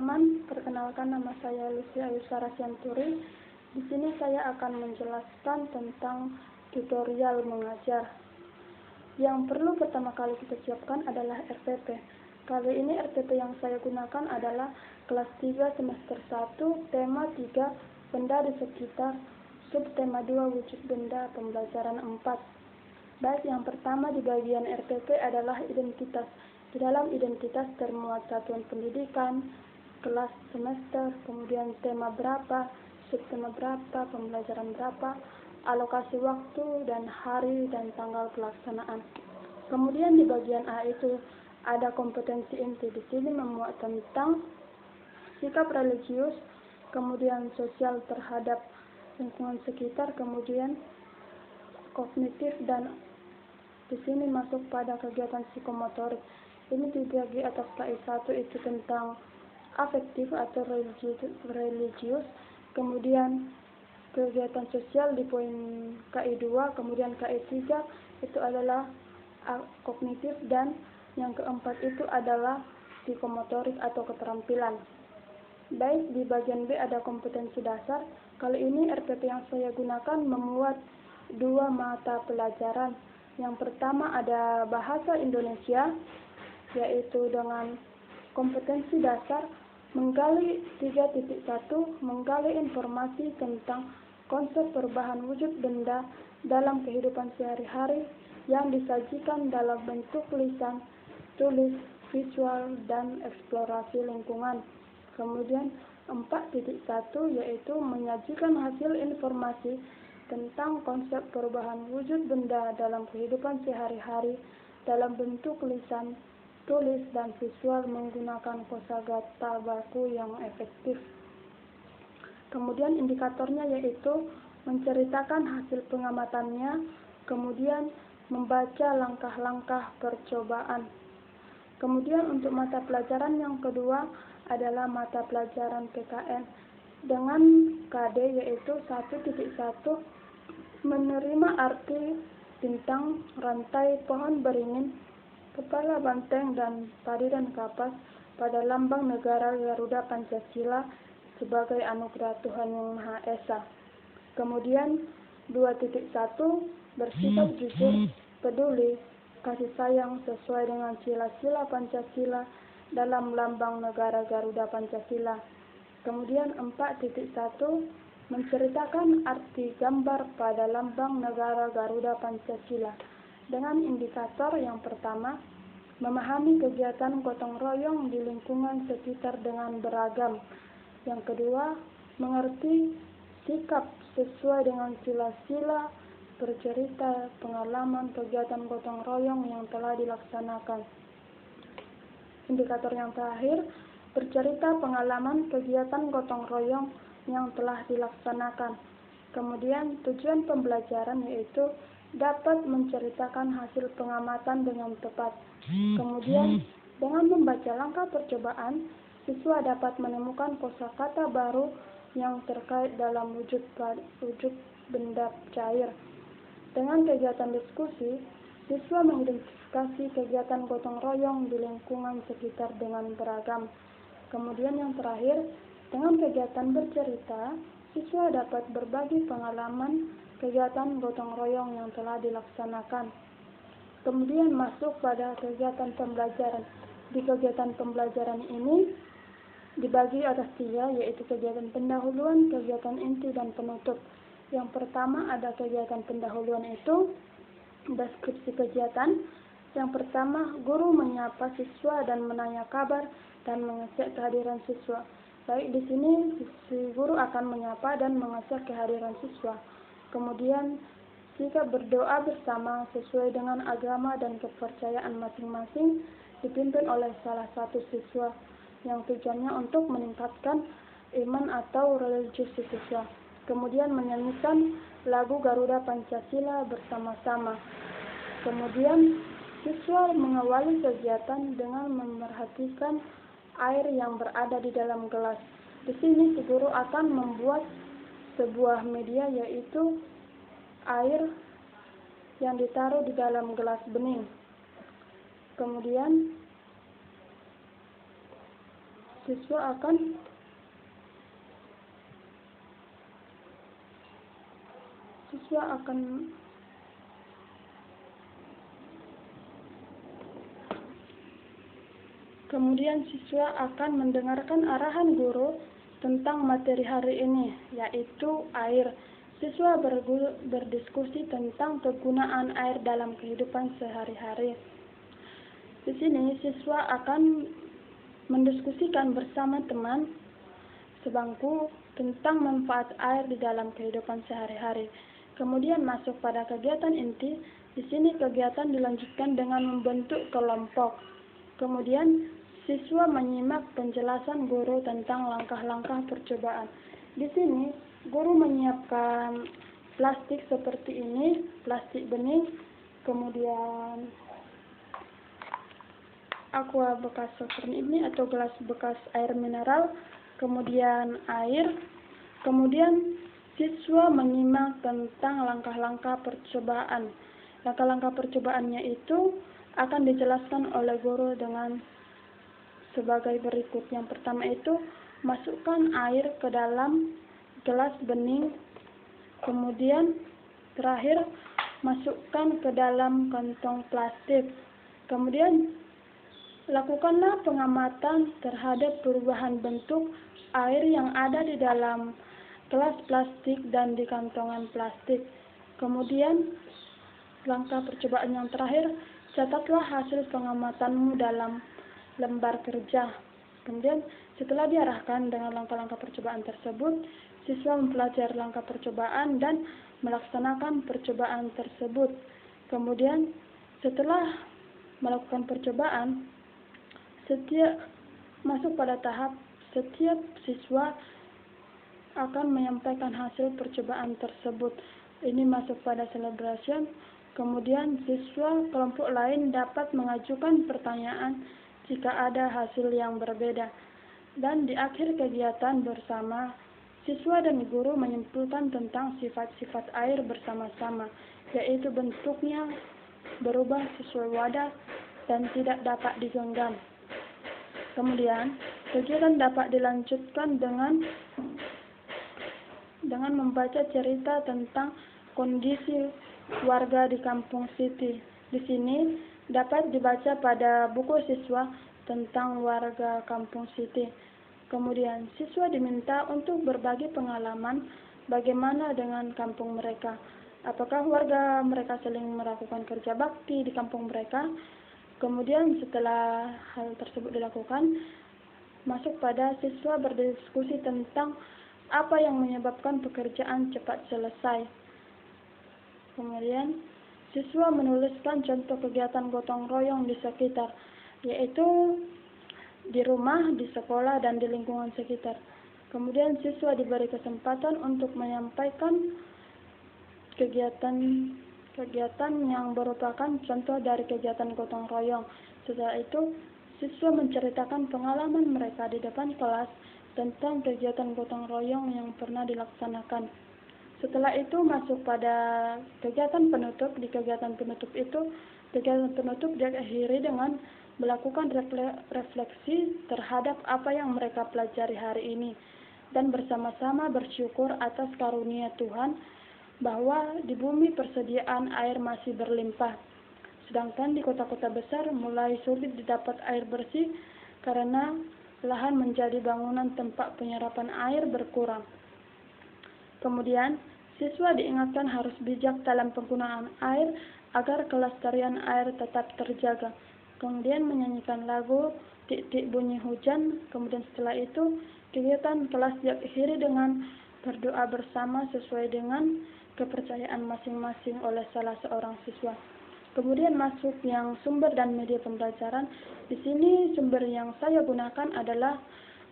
teman-teman, perkenalkan nama saya Lucia Ayusara Sianturi. Di sini saya akan menjelaskan tentang tutorial mengajar. Yang perlu pertama kali kita siapkan adalah RPP. Kali ini RPP yang saya gunakan adalah kelas 3 semester 1, tema 3, benda di sekitar, subtema 2, wujud benda, pembelajaran 4. Baik, yang pertama di bagian RPP adalah identitas. Di dalam identitas termuat satuan pendidikan, kelas semester, kemudian tema berapa, subtema berapa, pembelajaran berapa, alokasi waktu dan hari dan tanggal pelaksanaan. Kemudian di bagian A itu ada kompetensi inti. Di sini memuat tentang sikap religius, kemudian sosial terhadap lingkungan sekitar, kemudian kognitif, dan di sini masuk pada kegiatan psikomotorik. Ini dibagi atas KI 1 itu tentang afektif atau religius, kemudian kegiatan sosial di poin KI 2, kemudian KI 3 itu adalah kognitif, dan yang keempat itu adalah psikomotorik atau keterampilan. Baik, di bagian B ada kompetensi dasar. Kali ini RPP yang saya gunakan memuat 2 mata pelajaran. Yang pertama ada bahasa Indonesia, yaitu dengan kompetensi dasar menggali 3.1, menggali informasi tentang konsep perubahan wujud benda dalam kehidupan sehari-hari yang disajikan dalam bentuk lisan, tulis, visual, dan eksplorasi lingkungan. Kemudian 4.1 yaitu menyajikan hasil informasi tentang konsep perubahan wujud benda dalam kehidupan sehari-hari dalam bentuk lisan, tulis, dan visual menggunakan kosakata baku yang efektif. Kemudian indikatornya yaitu menceritakan hasil pengamatannya, kemudian membaca langkah-langkah percobaan. Kemudian untuk mata pelajaran yang kedua adalah mata pelajaran PKN dengan KD yaitu 1.1 menerima arti bintang, rantai, pohon beringin, kepala banteng, dan padi dan kapas pada lambang negara Garuda Pancasila sebagai anugerah Tuhan Yang Maha Esa. Kemudian 2.1 bersikap jujur, peduli, kasih sayang sesuai dengan sila-sila Pancasila dalam lambang negara Garuda Pancasila. Kemudian 4.1 menceritakan arti gambar pada lambang negara Garuda Pancasila dengan indikator yang pertama, memahami kegiatan gotong royong di lingkungan sekitar dengan beragam. Yang kedua, mengerti sikap sesuai dengan sila-sila, bercerita pengalaman kegiatan gotong royong yang telah dilaksanakan. Indikator yang terakhir, bercerita pengalaman kegiatan gotong royong yang telah dilaksanakan. Kemudian tujuan pembelajaran yaitu dapat menceritakan hasil pengamatan dengan tepat. Kemudian dengan membaca langkah percobaan, siswa dapat menemukan kosakata baru yang terkait dalam wujud benda cair. Dengan kegiatan diskusi, siswa mengidentifikasi kegiatan gotong royong di lingkungan sekitar dengan beragam. Kemudian yang terakhir, dengan kegiatan bercerita, siswa dapat berbagi pengalaman kegiatan gotong royong yang telah dilaksanakan. Kemudian masuk pada kegiatan pembelajaran. Di kegiatan pembelajaran ini dibagi atas 3, yaitu kegiatan pendahuluan, kegiatan inti, dan penutup. Yang pertama ada kegiatan pendahuluan itu deskripsi kegiatan. Yang pertama, guru menyapa siswa dan menanya kabar dan mengecek kehadiran siswa. Baik, di sini si guru akan menyapa dan mengecek kehadiran siswa. Kemudian sikap berdoa bersama sesuai dengan agama dan kepercayaan masing-masing dipimpin oleh salah satu siswa yang tujuannya untuk meningkatkan iman atau religius siswa. Kemudian menyanyikan lagu Garuda Pancasila bersama-sama. Kemudian siswa mengawali kegiatan dengan memerhatikan air yang berada di dalam gelas. Di sini si guru akan membuat sebuah media yaitu air yang ditaruh di dalam gelas bening. Kemudian siswa akan Kemudian siswa akan mendengarkan arahan guru tentang materi hari ini, yaitu air. Siswa berdiskusi tentang kegunaan air dalam kehidupan sehari-hari. Di sini siswa akan mendiskusikan bersama teman sebangku tentang manfaat air di dalam kehidupan sehari-hari. Kemudian masuk pada kegiatan inti. Di sini kegiatan dilanjutkan dengan membentuk kelompok. Kemudian siswa menyimak penjelasan guru tentang langkah-langkah percobaan. Di sini guru menyiapkan plastik seperti ini, plastik bening, kemudian aqua bekas saucer ini atau gelas bekas air mineral, kemudian air. Kemudian siswa menyimak tentang langkah-langkah percobaan. Langkah-langkah percobaannya itu akan dijelaskan oleh guru dengan sebagai berikut. Yang pertama itu, masukkan air ke dalam gelas bening. Kemudian terakhir, masukkan ke dalam kantong plastik. Kemudian lakukanlah pengamatan terhadap perubahan bentuk air yang ada di dalam gelas plastik dan di kantongan plastik. Kemudian langkah percobaan yang terakhir, catatlah hasil pengamatanmu dalam lembar kerja. Kemudian setelah diarahkan dengan langkah-langkah percobaan tersebut, siswa mempelajari langkah percobaan dan melaksanakan percobaan tersebut. Kemudian setelah melakukan percobaan, masuk pada tahap setiap siswa akan menyampaikan hasil percobaan tersebut. Ini masuk pada celebration. Kemudian siswa kelompok lain dapat mengajukan pertanyaan jika ada hasil yang berbeda. Dan di akhir kegiatan bersama, siswa dan guru menyimpulkan tentang sifat-sifat air bersama-sama, yaitu bentuknya berubah sesuai wadah dan tidak dapat digenggam. Kemudian, kegiatan dapat dilanjutkan dengan membaca cerita tentang kondisi warga di kampung Siti. Di sini dapat dibaca pada buku siswa tentang warga kampung Siti. Kemudian siswa diminta untuk berbagi pengalaman bagaimana dengan kampung mereka. Apakah warga mereka saling melakukan kerja bakti di kampung mereka? Kemudian setelah hal tersebut dilakukan, masuk pada siswa berdiskusi tentang apa yang menyebabkan pekerjaan cepat selesai. Kemudian, siswa menuliskan contoh kegiatan gotong royong di sekitar, yaitu di rumah, di sekolah, dan di lingkungan sekitar. Kemudian, siswa diberi kesempatan untuk menyampaikan kegiatan yang merupakan contoh dari kegiatan gotong royong. Setelah itu, siswa menceritakan pengalaman mereka di depan kelas tentang kegiatan gotong royong yang pernah dilaksanakan. Setelah itu masuk pada kegiatan penutup. Di kegiatan penutup itu, kegiatan penutup diakhiri dengan melakukan refleksi terhadap apa yang mereka pelajari hari ini dan bersama-sama bersyukur atas karunia Tuhan bahwa di bumi persediaan air masih berlimpah. Sedangkan di kota-kota besar mulai sulit didapat air bersih karena lahan menjadi bangunan tempat penyerapan air berkurang. Kemudian, siswa diingatkan harus bijak dalam penggunaan air agar kelestarian air tetap terjaga. Kemudian menyanyikan lagu Tik-tik bunyi hujan. Kemudian setelah itu, kegiatan kelas diakhiri dengan berdoa bersama sesuai dengan kepercayaan masing-masing oleh salah seorang siswa. Kemudian masuk yang sumber dan media pembelajaran. Di sini sumber yang saya gunakan adalah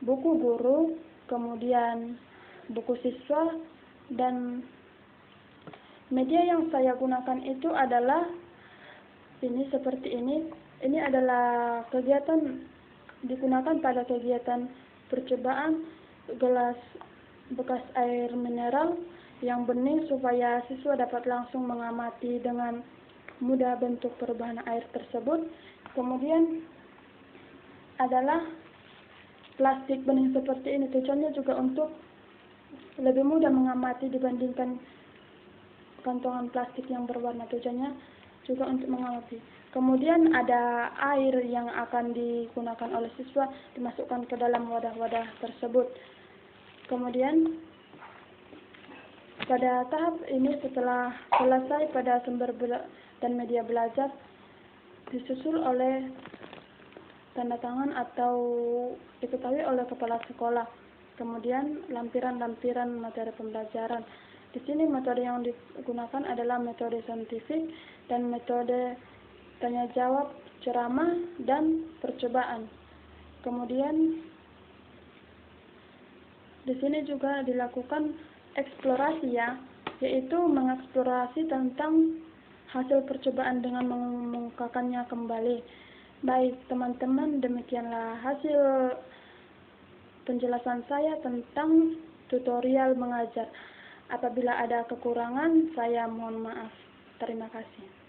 buku guru, kemudian buku siswa, dan media yang saya gunakan itu adalah ini seperti ini. Ini adalah kegiatan digunakan pada kegiatan percobaan gelas bekas air mineral yang bening supaya siswa dapat langsung mengamati dengan mudah bentuk perubahan air tersebut. Kemudian adalah plastik bening seperti ini. Tujuannya juga untuk lebih mudah mengamati dibandingkan kantongan plastik yang berwarna. Tujuannya juga untuk mengamati. Kemudian ada air yang akan digunakan oleh siswa dimasukkan ke dalam wadah-wadah tersebut. Kemudian pada tahap ini setelah selesai pada sumber dan media belajar disusul oleh tanda tangan atau diketahui oleh kepala sekolah. Kemudian lampiran-lampiran materi pembelajaran. Di sini metode yang digunakan adalah metode saintifik dan metode tanya jawab, ceramah, dan percobaan. Kemudian di sini juga dilakukan eksplorasi ya, yaitu mengeksplorasi tentang hasil percobaan dengan mengemukakannya kembali. Baik teman-teman, demikianlah hasil penjelasan saya tentang tutorial mengajar. Apabila ada kekurangan, saya mohon maaf. Terima kasih.